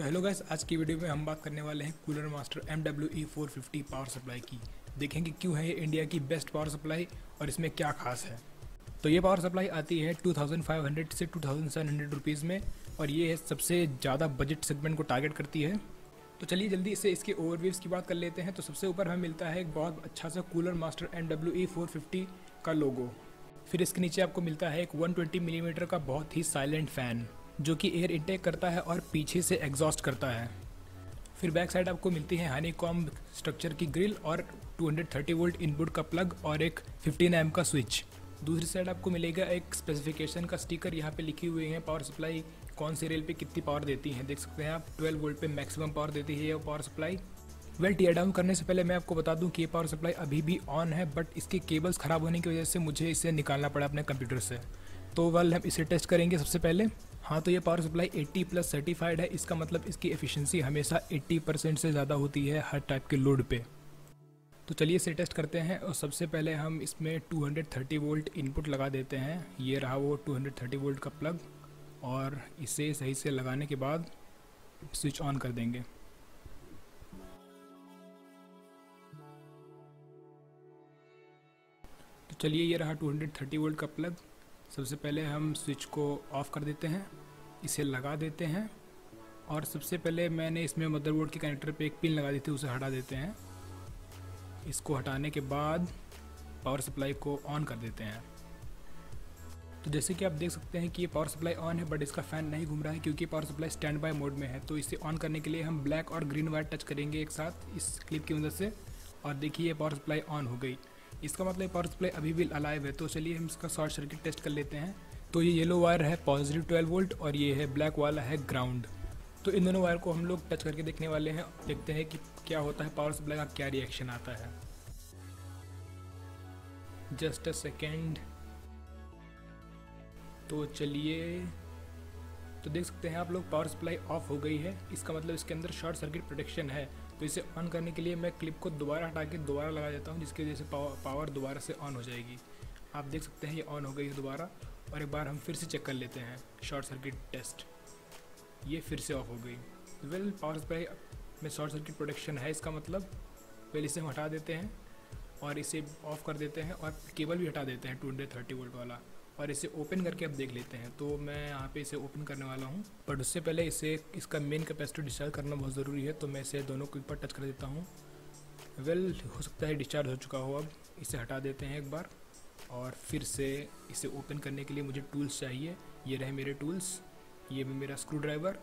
तो hello guys, आज की वीडियो में हम बात करने वाले हैं cooler master MWE450 power supply की। देखेंगे क्यों है ये इंडिया की बेस्ट पावर सप्लाई और इसमें क्या खास है। तो ये पावर सप्लाई आती है 2500 से 2700 रुपीज़ में और ये सबसे ज़्यादा बजट सेगमेंट को टारगेट करती है। तो चलिए जल्दी से इसके ओवरव्यूज़ की बात कर लेते हैं। तो सबसे ऊपर हमें मिलता है एक बहुत अच्छा सा कूलर मास्टर MWE450 का लोगो। फिर इसके नीचे आपको मिलता है एक 120 मिलीमीटर का बहुत ही साइलेंट फ़ैन जो कि एयर इनटेक करता है और पीछे से एग्जॉस्ट करता है। फिर बैक साइड आपको मिलती है हनीकॉम्ब स्ट्रक्चर की ग्रिल और 230 वोल्ट इनपुट का प्लग और एक 15 एम का स्विच। दूसरी साइड आपको मिलेगा एक स्पेसिफिकेशन का स्टिकर। यहाँ पे लिखी हुई है पावर सप्लाई कौन सी रेल पे कितनी पावर देती है। देख सकते हैं आप 12 वोल्ट पे मैक्सिमम पावर देती है ये पावर सप्लाई। टीयर डाउन करने से पहले मैं आपको बता दूं कि ये पावर सप्लाई अभी भी ऑन है, बट इसके केबल्स ख़राब होने की वजह से मुझे इसे निकालना पड़ा अपने कंप्यूटर से। तो हम इसे टेस्ट करेंगे सबसे पहले। हाँ, तो ये पावर सप्लाई 80+ सर्टिफाइड है। इसका मतलब इसकी एफिशिएंसी हमेशा 80% से ज़्यादा होती है हर टाइप के लोड पे। तो चलिए इसे टेस्ट करते हैं। और सबसे पहले हम इसमें 230 वोल्ट इनपुट लगा देते हैं। ये रहा वो 230 वोल्ट का प्लग और इसे सही से लगाने के बाद स्विच ऑन कर देंगे। तो चलिए ये रहा 230 वोल्ट का प्लग। सबसे पहले हम स्विच को ऑफ़ कर देते हैं, इसे लगा देते हैं और सबसे पहले मैंने इसमें मदरबोर्ड के कनेक्टर पे एक पिन लगा दी थी, उसे हटा देते हैं। इसको हटाने के बाद पावर सप्लाई को ऑन कर देते हैं। तो जैसे कि आप देख सकते हैं कि ये पावर सप्लाई ऑन है, बट इसका फ़ैन नहीं घूम रहा है क्योंकि power supply stand by mode में है। तो इसे ऑन करने के लिए हम ब्लैक और ग्रीन वायर टच करेंगे एक साथ इस क्लिप की मदद से और देखिए ये पावर सप्लाई ऑन हो गई। इसका मतलब पावर सप्लाई अभी भी अलाइव है। तो चलिए हम इसका शॉर्ट सर्किट टेस्ट कर लेते हैं। तो ये येलो वायर है पॉजिटिव 12 वोल्ट और ये है ब्लैक वाला है ग्राउंड। तो इन दोनों वायर को हम लोग टच करके देखने वाले हैं, देखते हैं कि क्या होता है, पावर सप्लाई का क्या रिएक्शन आता है। Just a second. तो चलिए, तो देख सकते हैं आप लोग पावर सप्लाई ऑफ हो गई है। इसका मतलब इसके अंदर शॉर्ट सर्किट प्रोटेक्शन है। तो इसे ऑन करने के लिए मैं क्लिप को दोबारा हटा के दोबारा लगा देता हूँ, जिसकी वजह से पावर दोबारा से ऑन हो जाएगी। आप देख सकते हैं ये ऑन हो गई है दोबारा। और एक बार हम फिर से चेक कर लेते हैं शॉर्ट सर्किट टेस्ट। ये फिर से ऑफ हो गई। पावर सप्लाई में शॉर्ट सर्किट प्रोटेक्शन है, इसका मतलब इसे हम हटा देते हैं और इसे ऑफ़ कर देते हैं और केबल भी हटा देते हैं 230 वोल्ट वाला और इसे ओपन करके अब देख लेते हैं। तो मैं यहाँ पे इसे ओपन करने वाला हूँ, बट उससे पहले इसका मेन कैपेसिटर डिस्चार्ज करना बहुत ज़रूरी है। तो मैं इसे दोनों के ऊपर टच कर देता हूँ। हो सकता है डिस्चार्ज हो चुका हो। अब इसे हटा देते हैं एक बार और फिर से इसे ओपन करने के लिए मुझे टूल्स चाहिए। ये रहे मेरे टूल्स, ये मेरा स्क्रू ड्राइवर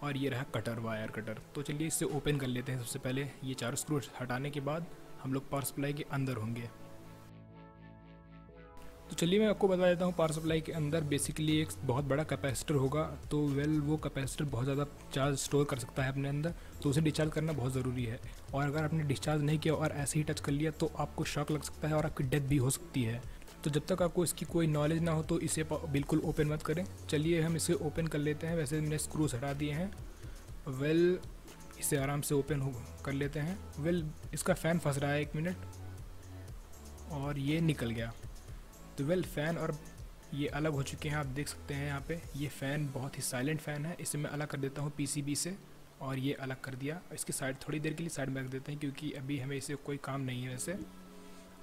और ये रहा कटर, वायर कटर। तो चलिए इसे ओपन कर लेते हैं। सबसे पहले ये चारों स्क्रू हटाने के बाद हम लोग पावर सप्लाई के अंदर होंगे। तो चलिए मैं आपको बता देता हूँ, पावर सप्लाई के अंदर बेसिकली एक बहुत बड़ा कैपेसिटर होगा। तो वो कैपेसिटर बहुत ज़्यादा चार्ज स्टोर कर सकता है अपने अंदर, तो उसे डिस्चार्ज करना बहुत ज़रूरी है। और अगर आपने डिस्चार्ज नहीं किया और ऐसे ही टच कर लिया तो आपको शॉक लग सकता है और आपकी डेथ भी हो सकती है। तो जब तक आपको इसकी कोई नॉलेज ना हो तो इसे बिल्कुल ओपन मत करें। चलिए हम इसे ओपन कर लेते हैं। वैसे मैंने स्क्रूज हटा दिए हैं। इसे आराम से ओपन कर लेते हैं। इसका फ़ैन फंस रहा है, 1 मिनट, और ये निकल गया। तो फ़ैन और ये अलग हो चुके हैं। आप देख सकते हैं यहाँ पे ये फ़ैन बहुत ही साइलेंट फ़ैन है। इसे मैं अलग कर देता हूँ PCB से और ये अलग कर दिया। इसकी साइड थोड़ी देर के लिए साइड में रख देते हैं क्योंकि अभी हमें इसे कोई काम नहीं है वैसे।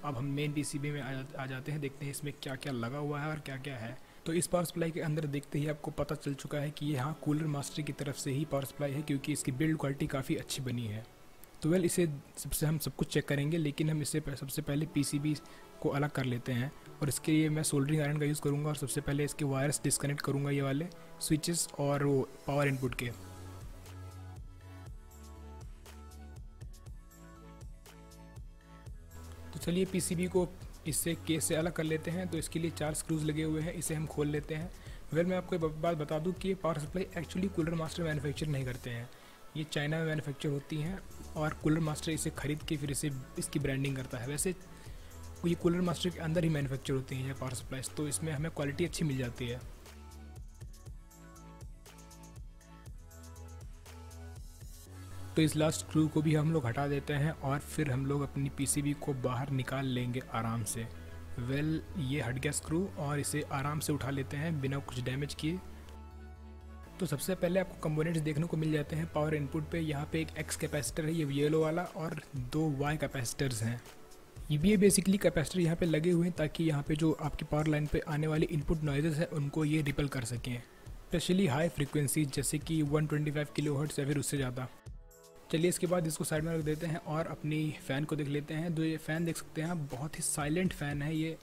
अब हम मेन PCB में आ जाते हैं, देखते हैं इसमें क्या क्या लगा हुआ है और क्या क्या है। तो इस पावर सप्लाई के अंदर देखते ही आपको पता चल चुका है कि ये हाँ कूलर मास्टर की तरफ से ही पावर सप्लाई है क्योंकि इसकी बिल्ड क्वालिटी काफ़ी अच्छी बनी है। तो इसे सबसे हम सब कुछ चेक करेंगे, लेकिन हम इसे सबसे पहले PCB को अलग कर लेते हैं और इसके लिए मैं सोल्डरिंग आयरन का यूज़ करूँगा और सबसे पहले इसके वायर्स डिस्कनेक्ट करूँगा, ये वाले स्विचेस और वो पावर इनपुट के। तो चलिए PCB को इससे केस से अलग कर लेते हैं। तो इसके लिए 4 स्क्रूज लगे हुए हैं, इसे हम खोल लेते हैं। मैं आपको एक बात बता दूं कि ये power supply actually cooler master manufacture नहीं करते हैं, ये चाइना में मैन्युफैक्चर होती हैं और कूलर मास्टर इसे ख़रीद के फिर इसकी ब्रांडिंग करता है। वैसे ये कूलर मास्टर के अंदर ही मैन्युफैक्चर होती हैं ये पावर सप्लाईज, तो इसमें हमें क्वालिटी अच्छी मिल जाती है। तो इस लास्ट स्क्रू को भी हम लोग हटा देते हैं और फिर हम लोग अपनी PCB को बाहर निकाल लेंगे आराम से। ये हट गया स्क्रू और इसे आराम से उठा लेते हैं बिना कुछ डैमेज किए। तो सबसे पहले आपको कंपोनेंट्स देखने को मिल जाते हैं पावर इनपुट पे। यहाँ पे एक एक्स कैपेसिटर है, ये येलो वाला, और 2 वाई कैपेसिटर्स हैं। ये बेसिकली कैपेसिटर यहाँ पे लगे हुए हैं ताकि यहाँ पे जो आपकी पावर लाइन पे आने वाली इनपुट नॉइजेस है उनको ये रिपल कर सकें, स्पेशली हाई फ्रीक्वेंसीज जैसे कि 125 किलोहर्ट्ज़ या फिर उससे ज़्यादा। चलिए इसके बाद इसको साइड में रख देते हैं और अपनी फ़ैन को देख लेते हैं। तो ये फ़ैन देख सकते हैं आप, बहुत ही साइलेंट फ़ैन है ये,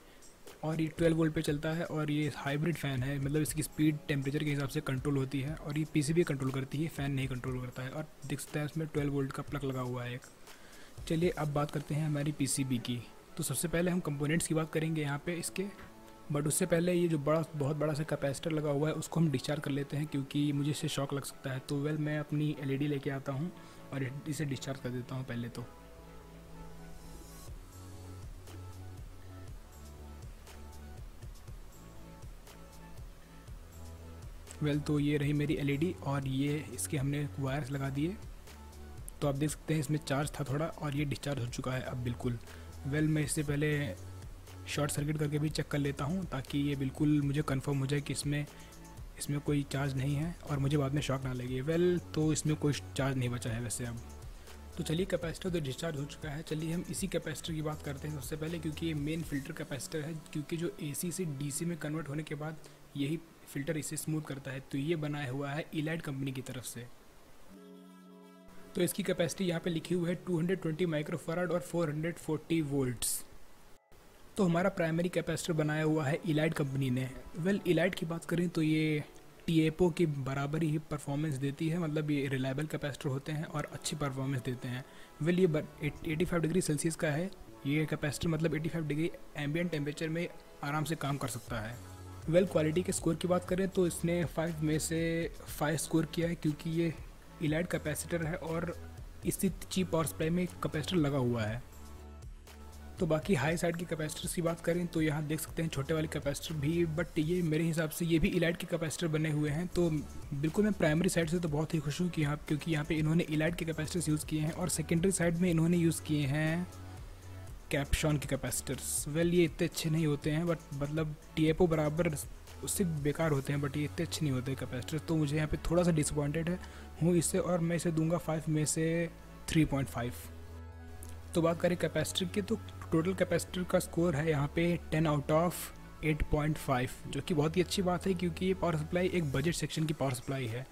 और ये 12 वोल्ट पे चलता है, और ये हाइब्रिड फ़ैन है, मतलब इसकी स्पीड टेम्परेचर के हिसाब से कंट्रोल होती है, और ये पीसीबी कंट्रोल करती है, फ़ैन नहीं कंट्रोल करता है। और देख सकते हैं इसमें 12 वोल्ट का प्लग लगा हुआ है एक। चलिए अब बात करते हैं हमारी पीसीबी की। तो सबसे पहले हम कंपोनेंट्स की बात करेंगे यहाँ पे इसके, बट उससे पहले ये जो बहुत बड़ा सा कैपेसिटर लगा हुआ है उसको हम डिस्चार्ज कर लेते हैं, क्योंकि मुझे इससे शॉक लग सकता है। तो मैं अपनी एलईडी लेके आता हूँ और इसे डिस्चार्ज कर देता हूँ पहले तो। तो ये रही मेरी एलईडी, और ये इसके हमने वायर्स लगा दिए। तो आप देख सकते हैं इसमें चार्ज था थोड़ा, और ये डिस्चार्ज हो चुका है अब बिल्कुल। मैं इससे पहले शॉर्ट सर्किट करके भी चेक कर लेता हूँ ताकि ये बिल्कुल मुझे कंफर्म हो जाए कि इसमें कोई चार्ज नहीं है और मुझे बाद में शॉक ना लगे। तो इसमें कोई चार्ज नहीं बचा है वैसे अब। तो चलिए कैपेसिटर तो डिस्चार्ज हो चुका है। चलिए हम इसी कैपेसिटर की बात करते हैं सबसे पहले, क्योंकि ये मेन फ़िल्टर कैपेसिटर है, क्योंकि जो एसी से डीसी में कन्वर्ट होने के बाद यही फ़िल्टर इसे स्मूथ करता है। तो ये बनाया हुआ है इलाइट कंपनी की तरफ से। तो इसकी कैपेसिटी यहाँ पे लिखी हुई है 220 माइक्रोफैराड और 440 वोल्ट्स। तो हमारा प्राइमरी कैपेसिटर बनाया हुआ है इलाइट कंपनी ने। इलाइट की बात करें तो ये टीएपो की बराबर ही परफॉर्मेंस देती है, मतलब ये रिलायबल कैपेसिटर होते हैं और अच्छी परफॉर्मेंस देते हैं। ये 85 डिग्री सेल्सियस का है ये कैपेसिटर, मतलब 85 डिग्री एम्बिएंट टेम्परेचर में आराम से काम कर सकता है। क्वालिटी के स्कोर की बात करें तो इसने 5 में से 5 स्कोर किया है, क्योंकि ये इलाइट कैपेसिटर है और इसी चीप पावर सप्लाई में कैपेसिटर लगा हुआ है। तो बाकी हाई साइड के कैपेसिटर्स की बात करें तो यहाँ देख सकते हैं छोटे वाले कैपेसिटर भी, बट ये मेरे हिसाब से ये भी इलाइट के कैपेसिटर बने हुए हैं। तो बिल्कुल मैं प्राइमरी साइड से तो बहुत ही खुश हूँ कि क्योंकि यहाँ पे इन्होंने इलाइट के कैपेसिटर्स यूज़ किए हैं, और सेकेंडरी साइड में इन्होंने यूज़ किए हैं कैप्शॉन के कैपेसिटर्स। ये इतने अच्छे नहीं होते हैं, बट मतलब टीएपो बराबर उससे बेकार होते हैं, बट ये इतने अच्छे नहीं होते कैपेसिटर। तो मुझे यहाँ पे थोड़ा सा डिसअपॉइंटेड हूँ इससे, और मैं इसे दूंगा 5 में से 3.5। तो बात करें कैपेसिटर की, तो टोटल कैपेसिटर का स्कोर है यहाँ पे 10 आउट ऑफ 8.5, जो कि बहुत ही अच्छी बात है, क्योंकि ये पावर सप्लाई एक बजट सेक्शन की पावर सप्लाई है।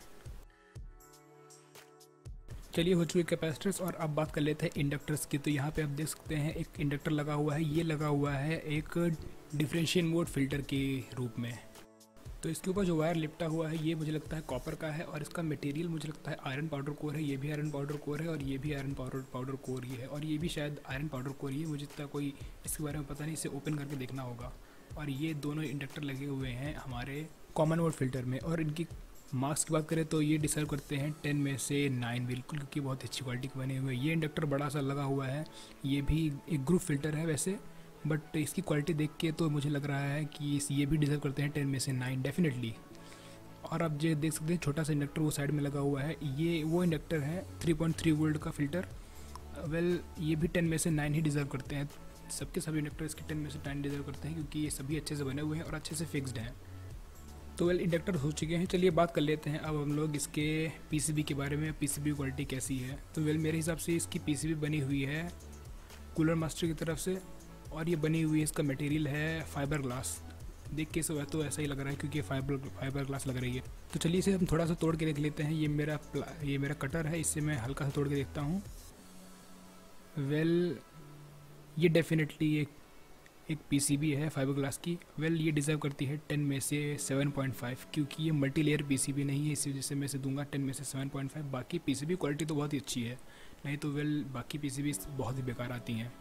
चलिए हो चुके कैपेसिटर्स, और अब बात कर लेते हैं इंडक्टर्स की। तो यहाँ पे आप देख सकते हैं एक इंडक्टर लगा हुआ है, ये लगा हुआ है एक डिफरेंशियल मोड फिल्टर के रूप में। तो इसके ऊपर जो वायर लिपटा हुआ है ये मुझे लगता है कॉपर का है, और इसका मटेरियल मुझे लगता है आयरन पाउडर कोर है। ये भी आयरन पाउडर कोर है, और ये भी आयरन पाउडर कोर ही है, और ये भी शायद आयरन पाउडर कोर ही है। मुझे इतना कोई इसके बारे में पता नहीं, इसे ओपन करके देखना होगा। और ये दोनों इंडक्टर लगे हुए हैं हमारे कॉमन मोड फिल्टर में, और इनकी मार्क्स की बात करें तो ये डिजर्व करते हैं 10 में से 9 बिल्कुल, क्योंकि बहुत अच्छी क्वालिटी के बने हुए हैं। ये इंडक्टर बड़ा सा लगा हुआ है, ये भी एक ग्रुप फिल्टर है वैसे, बट इसकी क्वालिटी देख के तो मुझे लग रहा है कि ये भी डिजर्व करते हैं 10 में से 9 डेफिनेटली। और आप जो देख सकते हैं छोटा सा इंडक्टर वो साइड में लगा हुआ है, ये वो इंडक्टर है 3.3 वोल्ट का फिल्टर। ये भी 10 में से 9 ही डिजर्व करते हैं। सबके सभी इंडक्टर इसके 10 में से 9 डिजर्व करते हैं, क्योंकि ये सभी अच्छे से बने हुए हैं और अच्छे से फिक्स्ड हैं। तो इंडक्टर हो चुके हैं। चलिए बात कर लेते हैं अब हम लोग इसके पीसीबी के बारे में, पीसीबी क्वालिटी कैसी है। तो मेरे हिसाब से इसकी पीसीबी बनी हुई है कूलर मास्टर की तरफ से, और ये बनी हुई है, इसका मटेरियल है फाइबर ग्लास। देख के तो ऐसा ही लग रहा है, क्योंकि फाइबर ग्लास लग रही है। तो चलिए इसे हम थोड़ा सा तोड़ के देख लेते हैं। ये मेरा कटर है, इससे मैं हल्का सा तोड़ के देखता हूँ। ये डेफिनेटली एक पीसीबी है फाइबर ग्लास की। ये डिज़र्व करती है 10 में से 7.5, क्योंकि ये मल्टी लेयर पीसीबी नहीं है, इसी वजह से मैं इसे दूंगा 10 में से 7.5। बाकी पीसीबी क्वालिटी तो बहुत ही अच्छी है, नहीं तो बाकी पीसीबी बहुत ही बेकार आती हैं।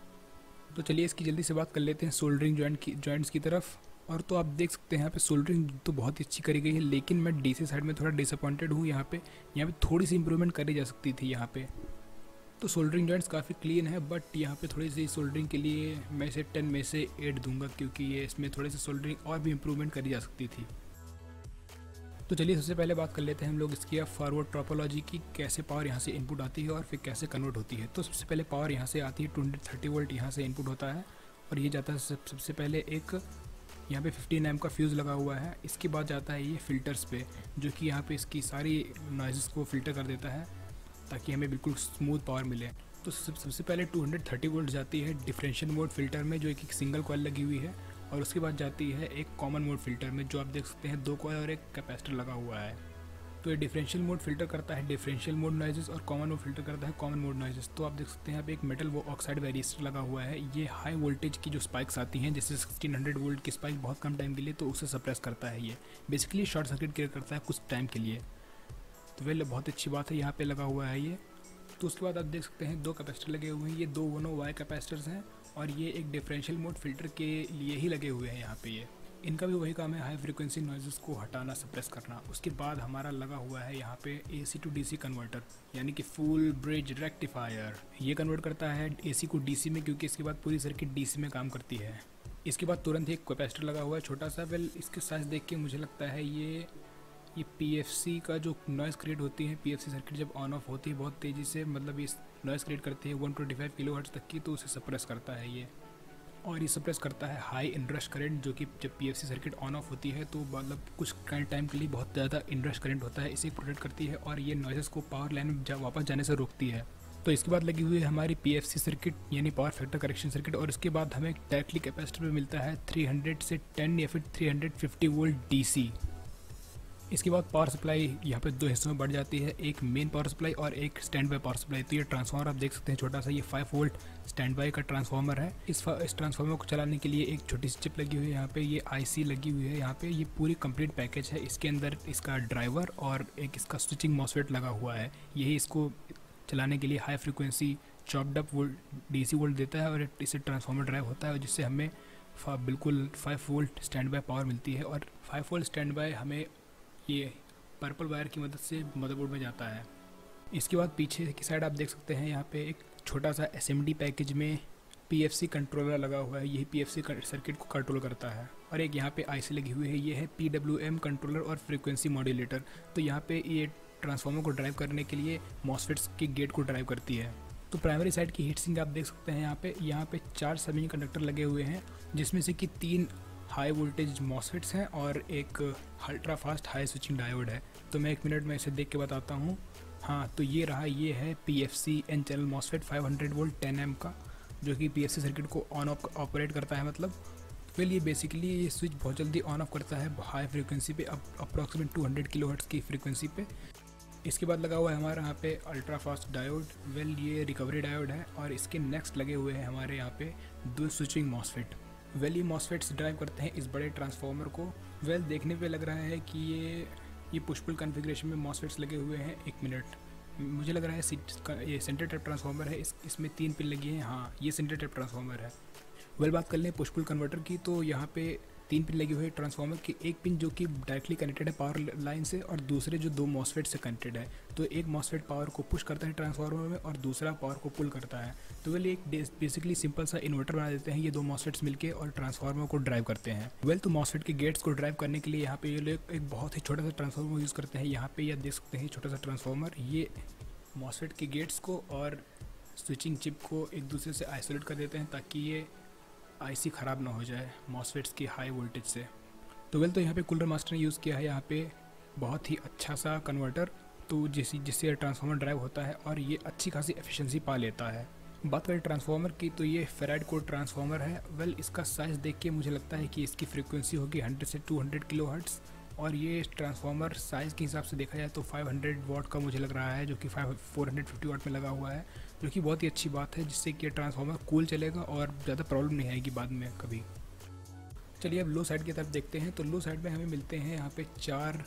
तो चलिए इसकी जल्दी से बात कर लेते हैं सोल्डरिंग जॉइंट्स की तरफ। और तो आप देख सकते हैं यहाँ पे सोल्डरिंग तो बहुत ही अच्छी करी गई है, लेकिन मैं डीसी साइड में थोड़ा डिसअपॉइंटेड हूँ। यहाँ पे थोड़ी सी इंप्रूवमेंट करी जा सकती थी यहाँ पे। तो सोल्डरिंग जॉइंट्स काफ़ी क्लीन है, बट यहाँ पे थोड़ी सी सोल्डरिंग के लिए मैं इसे 10 में से 8 दूंगा, क्योंकि ये इसमें थोड़ी सी सोल्डरिंग और भी इम्प्रूवमेंट करी जा सकती थी। तो चलिए सबसे पहले बात कर लेते हैं हम लोग इसकी फॉरवर्ड टोपोलॉजी की, कैसे पावर यहाँ से इनपुट आती है और फिर कैसे कन्वर्ट होती है। तो सबसे पहले पावर यहाँ से आती है 230 वोल्ट यहाँ से इनपुट होता है, और ये जाता है सबसे पहले एक यहाँ पे 15 एम का फ्यूज़ लगा हुआ है। इसके बाद जाता है ये फ़िल्टर्स पे, जो कि यहाँ पे इसकी सारी नॉइज़ को फ़िल्टर कर देता है ताकि हमें बिल्कुल स्मूथ पावर मिले। तो सबसे पहले 230 वोल्ट जाती है डिफरेंशियल मोड फ़िल्टर में, जो एक सिंगल कॉइल लगी हुई है, और उसके बाद जाती है एक कॉमन मोड फ़िल्टर में, जो आप देख सकते हैं 2 कॉइल और एक कैपेसिटर लगा हुआ है। तो ये डिफरेंशियल मोड फ़िल्टर करता है डिफरेंशियल मोड नॉइजेस और कॉमन मोड फ़िल्टर करता है कॉमन मोड नॉइजेस। तो आप देख सकते हैं यहाँ पे एक मेटल वो ऑक्साइड वेरिएटर लगा हुआ है। ये हाई वोल्टेज की जो स्पाइक्स आती हैं, जैसे 1600 वोल्ट की स्पाइक बहुत कम टाइम के लिए, तो उसे सप्रेस करता है। ये बेसिकली शॉर्ट सर्किट क्रिएट करता है कुछ टाइम के लिए। तो वेल बहुत अच्छी बात है, यहाँ पे लगा हुआ है ये। तो उसके बाद आप देख सकते हैं 2 कैपेसिटर लगे हुए हैं। ये 2 वोनो वाई कैपेसिटर्स हैं और ये एक डिफरेंशियल मोड फ़िल्टर के लिए ही लगे हुए हैं यहाँ पे। ये इनका भी वही काम है, हाई फ्रिक्वेंसी नॉइज़ेस को हटाना, सप्रेस करना। उसके बाद हमारा लगा हुआ है यहाँ पे AC टू DC कन्वर्टर, यानी कि फुल ब्रिज रेक्टिफायर। ये कन्वर्ट करता है AC को DC में, क्योंकि इसके बाद पूरी सर्किट DC में काम करती है। इसके बाद तुरंत ही एक कैपेसिटर लगा हुआ है छोटा सा। वेल इसके साइज़ देख के मुझे लगता है ये PFC का जो नॉइज़ क्रिएट होती है, PFC सर्किट जब ऑन ऑफ होती है बहुत तेज़ी से, मतलब ये नॉइज़ क्रिएट करती है 125 किलोहर्ट्ज़ तक की, तो उसे सप्रेस करता है ये। और ये सप्रेस करता है हाई इनरश करंट, जो कि जब PFC सर्किट ऑन ऑफ होती है तो मतलब कुछ टाइम के लिए बहुत ज़्यादा इनरश करंट होता है, इसे प्रोटेक्ट करती है और ये नॉइज़ेस को पावर लाइन में वापस जाने से रोकती है। तो इसके बाद लगी हुई है हमारी PFC सर्किट, यानी पावर फैक्टर करेक्शन सर्किट। और इसके बाद हमें डायरेक्टली कैपेसिटर में मिलता है 300 से 10 या फिर 350 वोल्ट DC। इसके बाद पावर सप्लाई यहाँ पे 2 हिस्सों में बढ़ जाती है, एक मेन पावर सप्लाई और एक स्टैंड बाय पावर सप्लाई। तो ये ट्रांसफार्मर आप देख सकते हैं छोटा सा, ये 5 वोल्ट स्टैंड बाय का ट्रांसफार्मर है। इस ट्रांसफार्मर को चलाने के लिए एक छोटी सी चिप लगी हुई है यहाँ पे, ये IC लगी हुई है यहाँ पे। ये पूरी कंप्लीट पैकेज है। इसके अंदर इसका ड्राइवर और एक इसका स्विचिंग मॉसफेट लगा हुआ है। यही इसको चलाने के लिए high frequency chopped up DC volt देता है और इससे ट्रांसफार्मर ड्राइव होता है, जिससे हमें बिल्कुल 5 वोल्ट स्टैंड बाय पावर मिलती है। और 5 वोल्ट स्टैंड बाय हमें ये पर्पल वायर की मदद से मदरबोर्ड में जाता है। इसके बाद पीछे की साइड आप देख सकते हैं यहाँ पे एक छोटा सा SMD पैकेज में PFC कंट्रोलर लगा हुआ है। यही PFC सर्किट को कंट्रोल करता है। और एक यहाँ पे IC लगी हुई है, ये है PWM कंट्रोलर और फ्रीक्वेंसी मॉड्यूलेटर। तो यहाँ पे ये ट्रांसफार्मर को ड्राइव करने के लिए मॉसफेट्स के गेट को ड्राइव करती है। तो प्राइमरी साइड की हीट सिंक आप देख सकते हैं यहाँ पे 4 सेमीकंडक्टर लगे हुए हैं, जिसमें से कि 3 हाई वोल्टेज मॉसफेट्स हैं और एक ultra fast high switching diode है। तो मैं 1 मिनट में इसे देख के बताता हूँ। हाँ, तो ये रहा, ये है PFC N channel MOSFET 500 volt 10 M का, जो कि PFC सर्किट को ऑन ऑफ ऑपरेट करता है। मतलब फिर ये बेसिकली ये स्विच बहुत जल्दी ऑन ऑफ करता है हाई फ्रीक्वेंसी पे, अप्रॉक्सीमेट 200 किलोहर्ट्ज़ की फ्रीक्वेंसी पे। इसके बाद लगा हुआ है हमारा यहाँ पे अल्ट्रा फास्ट डायोड। वेल ये रिकवरी डायोड है। और इसके नेक्स्ट लगे हुए हैं हमारे यहाँ पे 2 स्विचिंग मॉसफेट। वेल ये मॉसफेट्स ड्राइव करते हैं इस बड़े ट्रांसफार्मर को। वेल देखने पे लग रहा है कि ये पुश पुल कॉन्फ़िगरेशन में मॉसफेट्स लगे हुए हैं। 1 मिनट, मुझे लग रहा है ये सेंटर टाइप ट्रांसफार्मर है, इसमें 3 पिन लगी हैं। हाँ, ये सेंटर टाइप ट्रांसफार्मर है। वेल बात कर लें पुश पुल कन्वर्टर की, तो यहाँ पे 3 पिन लगी हुई है ट्रांसफार्मर की। एक पिन जो कि डायरेक्टली कनेक्टेड है पावर लाइन से, और दूसरे जो 2 मॉसफेट से कनेक्टेड है। तो एक मॉसफेट पावर को पुश करता है ट्रांसफार्मर में और दूसरा पावर को पुल करता है। तो वेल एक बेसिकली सिंपल सा इन्वर्टर बना देते हैं ये 2 मॉसफेट्स मिलके और ट्रांसफार्मर को ड्राइव करते हैं। वेल तो मॉसफेट के गेट्स को ड्राइव करने के लिए यहाँ पे ये लोग एक बहुत ही छोटा सा ट्रांसफार्मर यूज़ करते हैं। यहाँ पे ये देख सकते हैं छोटा सा ट्रांसफार्मर, ये मॉसफेट के गेट्स को और स्विचिंग चिप को एक दूसरे से आइसोलेट कर देते हैं, ताकि ये IC ख़राब ना हो जाए मॉसफेट्स की हाई वोल्टेज से। तो वेल तो यहाँ पे कूलर मास्टर ने यूज़ किया है यहाँ पे बहुत ही अच्छा सा कन्वर्टर, तो जिससे ट्रांसफार्मर ड्राइव होता है और ये अच्छी खासी एफिशिएंसी पा लेता है। बात करें ट्रांसफार्मर की, तो ये फेराइड कोर ट्रांसफार्मर है। वेल इसका साइज़ देख के मुझे लगता है कि इसकी फ्रीक्वेंसी होगी 100 से 200 किलोहर्ट्ज़। और ये ट्रांसफार्मर साइज़ के हिसाब से देखा जाए तो 500 वाट का मुझे लग रहा है, जो कि 450 वाट में लगा हुआ है, जो कि बहुत ही अच्छी बात है, जिससे कि ट्रांसफार्मर कूल चलेगा और ज़्यादा प्रॉब्लम नहीं आएगी बाद में कभी। चलिए अब लो साइड की तरफ देखते हैं। तो लो साइड में हमें मिलते हैं यहाँ पे 4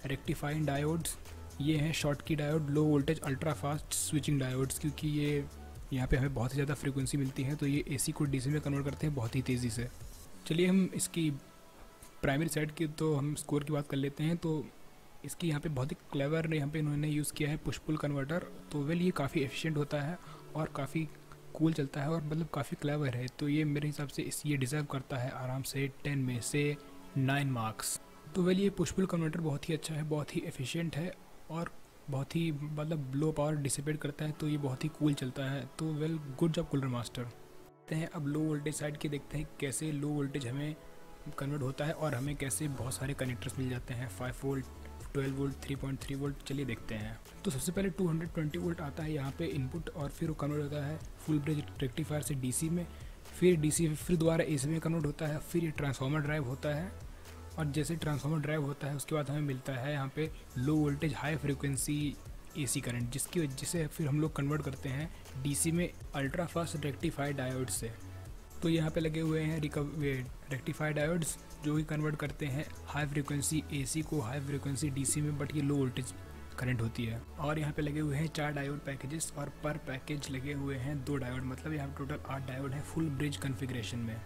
रेक्टिफाइंग डायोड्स। ये हैं शॉर्ट की diode, low voltage ultra fast switching diodes, क्योंकि ये यहाँ पे हमें बहुत ही ज़्यादा फ्रीक्वेंसी मिलती है, तो ये AC को DC में कन्वर्ट करते हैं बहुत ही तेज़ी से। चलिए हम इसकी प्राइमरी साइड की तो हम स्कोर की बात कर लेते हैं। तो इसकी यहाँ पे बहुत ही क्लेवर यहाँ पे इन्होंने यूज़ किया है पुश पुल कन्वर्टर। तो वेल ये काफ़ी एफिशिएंट होता है और काफ़ी कूल चलता है और मतलब काफ़ी क्लेवर है। तो ये मेरे हिसाब से ये डिज़र्व करता है आराम से 10 में से 9 मार्क्स। तो वेल ये पुश पुल कन्वर्टर बहुत ही अच्छा है, बहुत ही एफिशिएंट है और बहुत ही मतलब लो पावर डिसिपेट करता है, तो ये बहुत ही कूल चलता है। तो well good job cooler master. अब लो वोल्टेज साइड के देखते हैं कैसे लो वोल्टेज हमें कन्वर्ट होता है और हमें कैसे बहुत सारे कनेक्टर्स मिल जाते हैं 5 वोल्ट, 12 वोल्ट, 3.3 वोल्ट। चलिए देखते हैं। तो सबसे पहले 220 वोल्ट आता है यहाँ पे इनपुट, और फिर वो कन्वर्ट होता है फुल ब्रिज रेक्टिफायर से डीसी में, फिर डीसी फिर दोबारा एसी में कन्वर्ट होता है, फिर ये ट्रांसफार्मर ड्राइव होता है, और जैसे ट्रांसफार्मर ड्राइव होता है उसके बाद हमें मिलता है यहाँ पे low voltage high frequency AC current, जिसकी वजह से फिर हम लोग कन्वर्ट करते हैं डीसी में अल्ट्रा फास्ट रेक्टिफाइड डायोड से। तो यहाँ पे लगे हुए हैं रेक्टिफाइड डायोड्स जो ही कन्वर्ट करते हैं हाई फ्रिक्वेंसी एसी को हाई फ्रिक्वेंसी डीसी में, बट ये लो वोल्टेज करंट होती है। और यहाँ पे लगे हुए हैं 4 डायोड पैकेजेस, और पर पैकेज लगे हुए हैं 2 डायोड, मतलब यहाँ टोटल 8 डायोड है फुल ब्रिज कन्फिग्रेशन में।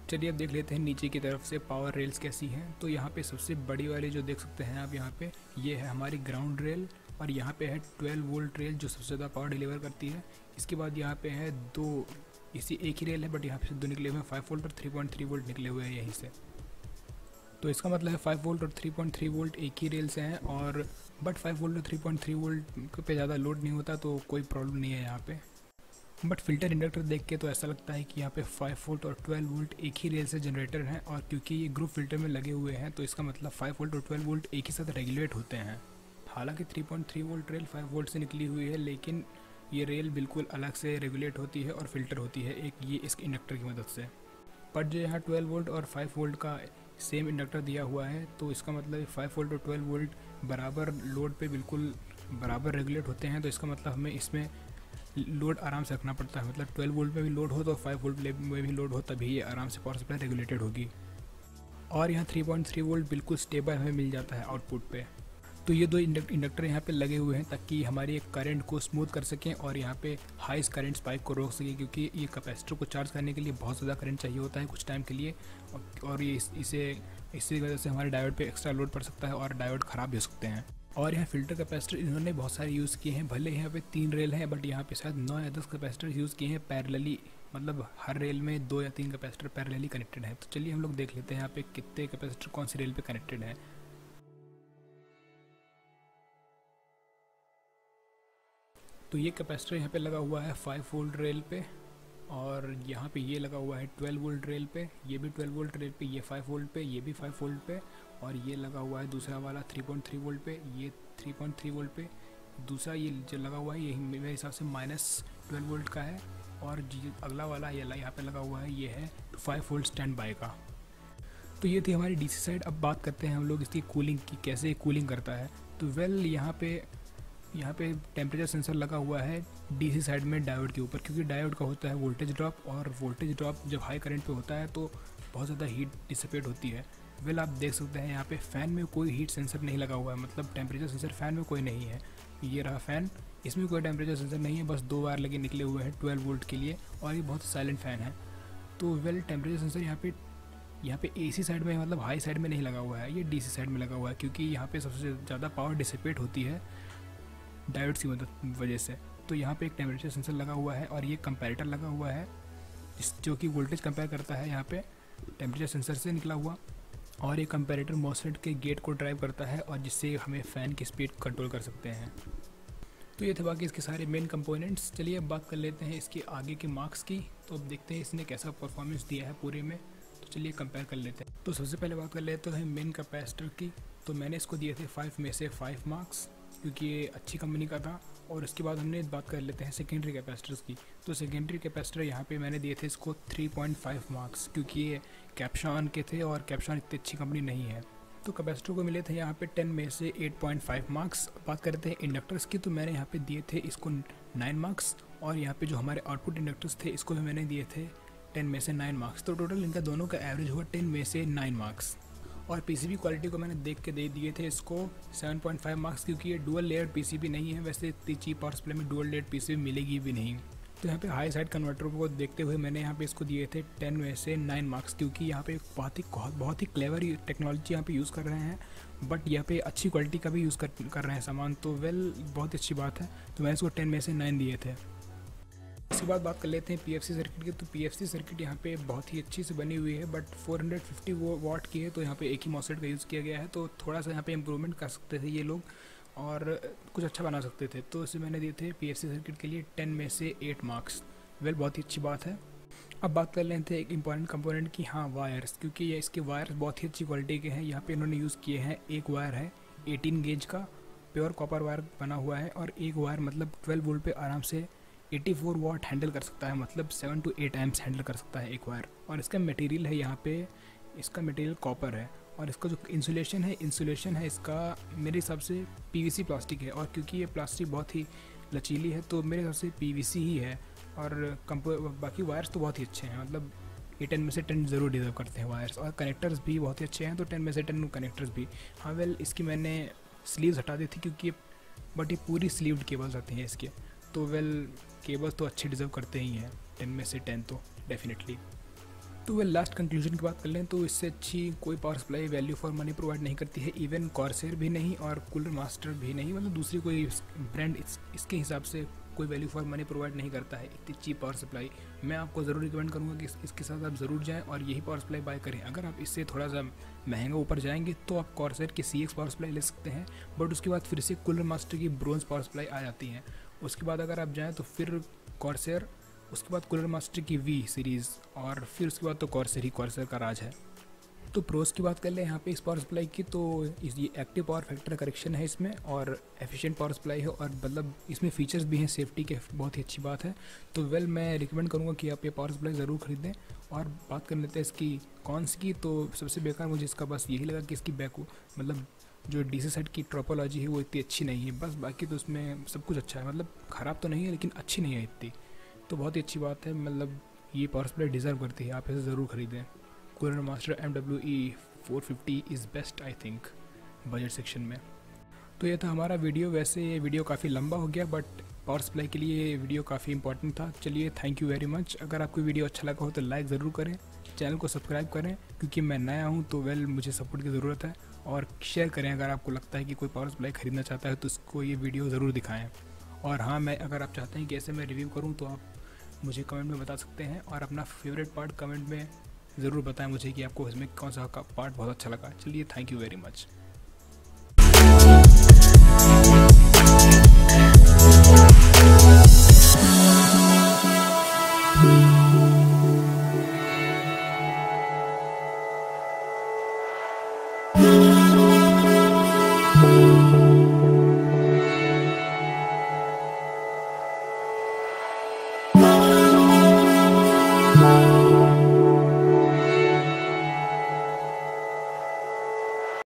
चलिए अब देख लेते हैं नीचे की तरफ से पावर रेल्स कैसी हैं। तो यहाँ पे सबसे बड़ी वाली जो देख सकते हैं आप यहाँ पे, ये है हमारी ग्राउंड रेल, और यहाँ पे है 12 वोल्ट रेल जो सबसे ज़्यादा पावर डिलीवर करती है। इसके बाद यहाँ पे है 2, इसी एक ही रेल है बट यहाँ पे 2 निकले हुए हैं 5 वोल्ट और 3.3 वोल्ट निकले हुए हैं यहीं से। तो इसका मतलब है 5 वोल्ट और 3.3 वोल्ट एक ही रेल से हैं, और बट 5 वोल्ट और 3.3 वोल्ट पे ज़्यादा लोड नहीं होता तो कोई प्रॉब्लम नहीं है यहाँ पे। बट फिल्टर इंडक्टर देख के तो ऐसा लगता है कि यहाँ पे 5 वोल्ट और 12 वोल्ट एक ही रेल से जनरेटर हैं, और क्योंकि ये ग्रुप फिल्टर में लगे हुए हैं तो इसका मतलब 5 वोल्ट और 12 वोल्ट एक ही साथ रेगुलेट होते हैं। हालांकि 3.3 वोल्ट रेल 5 वोल्ट से निकली हुई है, लेकिन ये रेल बिल्कुल अलग से रेगुलेट होती है और फिल्टर होती है एक ये इस इंडक्टर की मदद से। पर जो यहाँ 12 वोल्ट और 5 वोल्ट का सेम इंडक्टर दिया हुआ है, तो इसका मतलब 5 वोल्ट और 12 वोल्ट बराबर लोड पे बिल्कुल बराबर रेगुलेट होते हैं। तो इसका मतलब हमें इसमें लोड आराम से रखना पड़ता है, मतलब 12 वोल्ट में भी लोड हो तो 5 वोल्ट में भी लोड हो, तभी ये आराम से पावर सप्लाई रेगुलेटेड होगी। और यहाँ 3.3 वोल्ट बिल्कुल स्टेबल हमें मिल जाता है आउटपुट पे। तो ये 2 इंडक्टर यहाँ पे लगे हुए हैं ताकि हमारी करंट को स्मूथ कर सकें और यहाँ पे हाई करंट स्पाइक को रोक सकें, क्योंकि ये कैपेसिटर को चार्ज करने के लिए बहुत ज़्यादा करंट चाहिए होता है कुछ टाइम के लिए, और ये इसी वजह से हमारे डायोड पे एक्स्ट्रा लोड पड़ सकता है और डायोड ख़राब भी हो सकते हैं। और यहाँ फिल्टर कैपेसिटर इन्होंने बहुत सारे यूज़ किए हैं, भले यहाँ पे 3 रेल हैं बट यहाँ पे शायद 9 या 10 कैपेसिटर यूज़ किए हैं पैरेलली, मतलब हर रेल में 2 या 3 कैपेसिटर पैरेलली कनेक्टेड है। तो चलिए हम लोग देख लेते हैं यहाँ पे कितने कैपेसिटर कौन सी रेल पे कनेक्टेड है। तो ये कैपेसिटर यहाँ पे लगा हुआ है 5 वोल्ट रेल पे, और यहाँ पे ये लगा हुआ है 12 वोल्ट रेल पे, ये भी 12 वोल्ट रेल पे, ये 5 वोल्ट पे, ये भी 5 वोल्ट पे, और ये लगा हुआ है दूसरा वाला 3.3 वोल्ट पे, ये 3.3 वोल्ट पे। दूसरा ये जो लगा हुआ है ये मेरे हिसाब से -12 वोल्ट का है, और अगला वाला ये यहाँ पे लगा हुआ है ये है 5 वोल्ट स्टैंड बाय का। तो ये थी हमारी डीसी साइड। अब बात करते हैं हम लोग इसकी कूलिंग की, कैसे कूलिंग करता है। तो यहाँ पे टेम्परेचर सेंसर लगा हुआ है डीसी साइड में डायोड के ऊपर, क्योंकि डायोड का होता है वोल्टेज ड्रॉप, और वोल्टेज ड्रॉप जब हाई करंट पे होता है तो बहुत ज़्यादा हीट डिसिपेट होती है। आप देख सकते हैं यहाँ पे फ़ैन में कोई हीट सेंसर नहीं लगा हुआ है, मतलब टेम्परेचर सेंसर फ़ैन में कोई नहीं है। ये रहा फ़ैन, इसमें कोई टेम्परेचर सेंसर नहीं है, बस 2 वायर लगे निकले हुए हैं 12 वोल्ट के लिए, और ये बहुत साइलेंट फ़ैन है। तो टेम्परेचर सेंसर यहाँ पे एसी साइड में, मतलब हाई साइड में नहीं लगा हुआ है, ये डीसी साइड में लगा हुआ है, क्योंकि यहाँ पे सबसे ज़्यादा पावर डिसिपेट होती है डायोड्स की वजह से। तो यहाँ पे एक टेम्परेचर सेंसर लगा हुआ है, और ये कंपैरेटर लगा हुआ है जो कि वोल्टेज कंपेयर करता है यहाँ पे टेम्परेचर सेंसर से निकला हुआ, और ये कंपैरेटर मॉसफेट के गेट को ड्राइव करता है, और जिससे हमें फ़ैन की स्पीड कंट्रोल कर सकते हैं। तो ये थे बाकी इसके सारे मेन कंपोनेंट्स। चलिए अब बात कर लेते हैं इसके आगे के मार्क्स की। तो अब देखते हैं इसने कैसा परफॉर्मेंस दिया है पूरे में, तो चलिए कंपेयर कर लेते हैं। तो सबसे पहले बात कर लेते हैं मेन कैपेसिटर की। तो मैंने इसको दिए थे 5 में से 5 मार्क्स, क्योंकि ये अच्छी कंपनी का था। और उसके बाद हमने बात कर लेते हैं सेकेंडरी कैपेसिटर्स की। तो सेकेंडरी कैपेसिटर यहाँ पे मैंने दिए थे इसको 3.5 मार्क्स, क्योंकि ये कैप्शॉन के थे और कैप्शॉन इतनी अच्छी कंपनी नहीं है। तो कैपेसिटर को मिले थे यहाँ पे 10 में से 8.5 मार्क्स। बात करते हैं इंडक्टर्स की, तो मैंने यहाँ पे दिए थे इसको 9 मार्क्स, और यहाँ पे जो हमारे आउटपुट इंडक्टर्स थे इसको भी मैंने दिए थे 10 में से 9 मार्क्स। तो टोटल इनका दोनों का एवरेज हुआ 10 में से 9 मार्क्स। और पीसीबी क्वालिटी को मैंने देख के दे दिए थे इसको 7.5 मार्क्स, क्योंकि ये डुअल लेयर पीसीबी नहीं है। वैसे इतनी चीप पावर सप्लाई में डुअल लेयर पीसीबी मिलेगी भी नहीं। तो यहाँ पे हाई साइड कन्वर्टर को देखते हुए मैंने यहाँ पे इसको दिए थे 10 में से 9 मार्क्स, क्योंकि यहाँ पे बहुत ही क्लेवर टेक्नोलॉजी यहाँ पे यूज़ कर रहे हैं, बट यहाँ पे अच्छी क्वालिटी का भी यूज़ कर रहे हैं सामान। तो बहुत अच्छी बात है। तो मैंने इसको 10 में से 9 दिए थे। इसके बाद बात कर लेते हैं पीएफसी सर्किट की। तो पीएफसी सर्किट यहाँ पे बहुत ही अच्छी से बनी हुई है, बट 450 वाट की है, तो यहाँ पे एक ही मॉसफेट का यूज़ किया गया है। तो थोड़ा सा यहाँ पे इम्प्रूवमेंट कर सकते थे ये लोग, और कुछ अच्छा बना सकते थे। तो इसे मैंने दिए थे पीएफसी सर्किट के लिए 10 में से 8 मार्क्स। बहुत ही अच्छी बात है। अब बात कर लेते हैं एक इम्पॉर्टेंट कंपोनेंट की, हाँ वायर्स, क्योंकि ये इसके वायर्स बहुत ही अच्छी क्वालिटी के हैं। यहाँ पे इन्होंने यूज़ किए हैं, एक वायर है 18 गेज का प्योर कॉपर वायर बना हुआ है, और एक वायर मतलब 12 वोल्ट पे आराम से 84 वाट हैंडल कर सकता है, मतलब 7 to 8 एम्प्स हैंडल कर सकता है एक वायर। और इसका मटेरियल है यहाँ पे, इसका मटेरियल कॉपर है, और इसका जो इंसुलेशन है इसका मेरे हिसाब से PVC प्लास्टिक है, और क्योंकि ये प्लास्टिक बहुत ही लचीली है तो मेरे हिसाब से PVC ही है। और बाकी वायर्स तो बहुत ही अच्छे हैं, मतलब ये 10 में से 10 ज़रूर डिज़र्व करते हैं वायर्स, और कनेक्टर्स भी बहुत ही अच्छे हैं, तो 10 में से 10 कनेक्टर्स भी। हाँ वेल, इसकी मैंने स्लीव्स हटा दी थी क्योंकि बट ये पूरी स्लीव्ड केबल्स आती हैं इसके, तो वेल केबल्स तो अच्छे डिज़र्व करते ही हैं 10 में से 10 तो डेफिनेटली। तो वेल लास्ट कंक्लूजन की बात कर लें तो इससे अच्छी कोई power supply value for money provide नहीं करती है, इवन कॉर्सेर भी नहीं और कूलर मास्टर भी नहीं, मतलब दूसरी कोई ब्रांड इसके हिसाब से कोई वैल्यू फॉर मनी प्रोवाइड नहीं करता है इतनी चीप पावर सप्लाई। मैं आपको ज़रूर रिकमेंड करूँगा कि इसके साथ आप ज़रूर जाएं और यही पावर सप्लाई बाय करें। अगर आप इससे थोड़ा सा महंगा ऊपर जाएंगे तो आप कॉर्सेर की CX पावर सप्लाई ले सकते हैं, बट उसके बाद फिर से कूलर मास्टर की ब्रोंज पावर सप्लाई आ जाती है। उसके बाद अगर आप जाएँ तो फिर कॉर्सेर, उसके बाद कूलर मास्टर की V सीरीज़, और फिर उसके बाद तो कॉर्सेर का राज है। तो प्रोस की बात कर ले यहाँ पे इस पावर सप्लाई की, तो ये एक्टिव पावर फैक्टर करेक्शन है इसमें, और एफिशिएंट पावर सप्लाई है, और मतलब इसमें फीचर्स भी हैं सेफ्टी के, बहुत ही अच्छी बात है। तो वेल मैं रिकमेंड करूँगा कि आप ये पावर सप्लाई ज़रूर खरीदें। और बात कर लेते हैं इसकी कॉन्स की, तो सबसे बेकार मुझे इसका बस यही लगा कि इसकी मतलब जो DC सेट की ट्रोपोलॉजी है वो इतनी अच्छी नहीं है, बस बाकी तो उसमें सब कुछ अच्छा है, मतलब ख़राब तो नहीं है लेकिन अच्छी नहीं है इतनी, तो बहुत ही अच्छी बात है। मतलब ये पावर सप्लाई डिज़र्व करती है, आप इसे ज़रूर खरीदें। Cooler master MWE 450 is best I think budget section में। तो ये था हमारा वीडियो। वैसे ये वीडियो काफ़ी लंबा हो गया, बट पावर सप्लाई के लिए ये वीडियो काफ़ी इंपॉर्टेंट था। चलिए, थैंक यू वेरी मच। अगर आपको वीडियो अच्छा लगा हो तो लाइक ज़रूर करें, चैनल को सब्सक्राइब करें क्योंकि मैं नया हूँ तो वेल मुझे सपोर्ट की ज़रूरत है, और शेयर करें अगर आपको लगता है कि कोई पावर सप्लाई ख़रीदना चाहता है तो उसको ये वीडियो ज़रूर दिखाएँ। और हाँ, अगर आप चाहते हैं कि ऐसे मैं रिव्यू करूँ तो आप मुझे कमेंट में बता सकते हैं, और अपना फेवरेट पार्ट कमेंट में ज़रूर बताएं मुझे कि आपको इसमें कौन सा पार्ट बहुत अच्छा लगा। चलिए, थैंक यू वेरी मच।